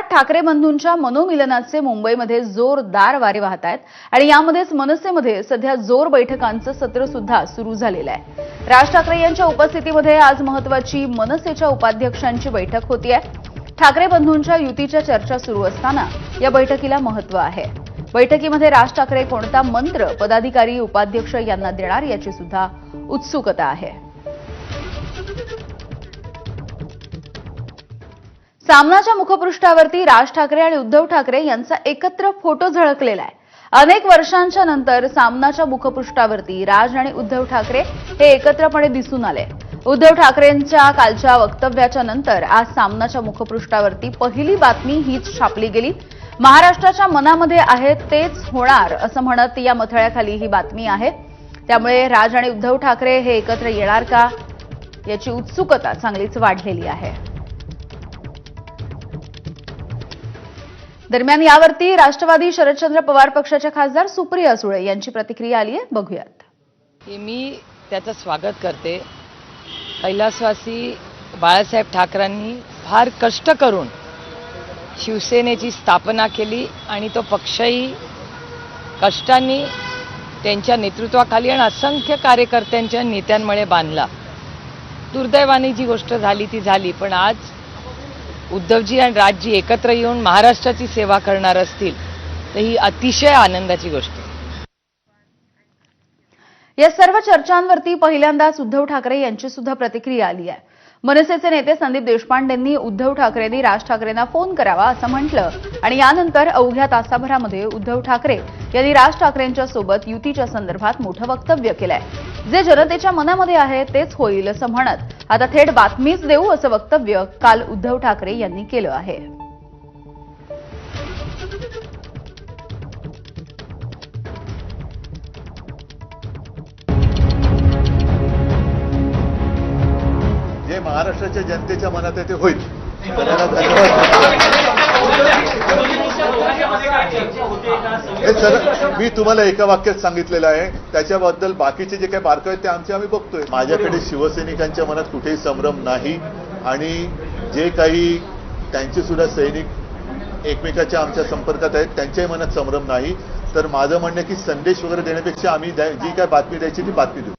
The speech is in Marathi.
ठाकरे बंधूंच्या मनोमिलनाचे मुंबईमध्ये जोरदार वारे वाहत आहेत आणि यामध्येच मनसेमध्ये सध्या जोर बैठकांचं सत्र सुद्धा सुरू झालेलं आहे। राज ठाकरे यांच्या उपस्थितीमध्ये आज महत्त्वाची मनसेच्या उपाध्यक्षांची बैठक होतीये। ठाकरे बंधूंच्या युतीच्या चर्चा सुरू असताना या बैठकीला महत्त्व आहे। बैठकीमध्ये राज ठाकरे कोणता मंत्र पदाधिकारी उपाध्यक्ष यांना देणार याची सुद्धा उत्सुकता आहे। सामनाच्या मुखपृष्ठावरती राज ठाकरे आणि उद्धव ठाकरे यांचा एकत्र फोटो झळकलेला आहे। अनेक वर्षांच्या नंतर सामनाच्या मुखपृष्ठावरती राज आणि उद्धव ठाकरे हे एकत्रपणे दिसून आले। उद्धव ठाकरेंच्या कालच्या वक्तव्याच्या नंतर आज सामनाच्या मुखपृष्ठावरती पहिली बातमी हीच छापली गेली। महाराष्ट्राच्या मनामध्ये आहे तेच होणार असं म्हणत या मथळ्याखाली ही बातमी आहे। त्यामुळे राज आणि उद्धव ठाकरे हे एकत्र येणार का याची उत्सुकता चांगलीच वाढलेली आहे। दरम्यान यावरती राष्ट्रवादी शरदचंद्र पवार पक्षाच्या खासदार सुप्रिया सुळे यांची प्रतिक्रिया आली आहे, बघूयात। मी त्याचं स्वागत करते। कैलासवासी बाळासाहेब ठाकरेंनी फार कष्ट करून शिवसेनेची स्थापना केली आणि तो पक्षही कष्टांनी त्यांच्या नेतृत्वाखाली आणि असंख्य कार्यकर्त्यांच्या नेत्यांमुळे बांधला। दुर्दैवाने जी गोष्ट झाली ती झाली, पण आज उद्धवजी आणि राजजी एकत्र येऊन महाराष्ट्राची सेवा करणार असतील तर ही अतिशय आनंदाची गोष्ट आहे। या सर्व चर्चांवरती पहिल्यांदाच उद्धव ठाकरे यांची सुद्धा प्रतिक्रिया आली आहे। मनसेचे नेते संदीप देशपांडेंनी उद्धव ठाकरेंनी राज ठाकरेंना फोन करावा असं म्हटलं आणि यानंतर अवघ्या तासाभरामध्ये उद्धव ठाकरे यांनी राज ठाकरेंच्या सोबत युतीच्या संदर्भात मोठं वक्तव्य केलंय। जे जनतेच्या मनामध्ये आहे तेच होईल असं म्हणत आता थेट बातमीच देऊ असं वक्तव्य काल उद्धव ठाकरे यांनी केलं आहे। जे महाराष्ट्राच्या जनतेच्या मनात आहे ते होईल। हे सर मी तुम्हाला एका वाक्यात सांगितलेलं आहे, त्याच्याबद्दल बाकीचे जे काही बारकावे आहेत ते आम्ही बघतोय। माझ्याकडे शिवसैनिकांच्या मनात कुठेही संभ्रम नाही आणि जे काही त्यांचे सुद्धा सैनिक एकमेकाच्या आमच्या संपर्कात आहेत त्यांच्याही मनात संभ्रम नाही। तर माझं म्हणणं की संदेश वगैरे देण्यापेक्षा आम्ही जी काय बातमी द्यायची ती बातमी देऊ।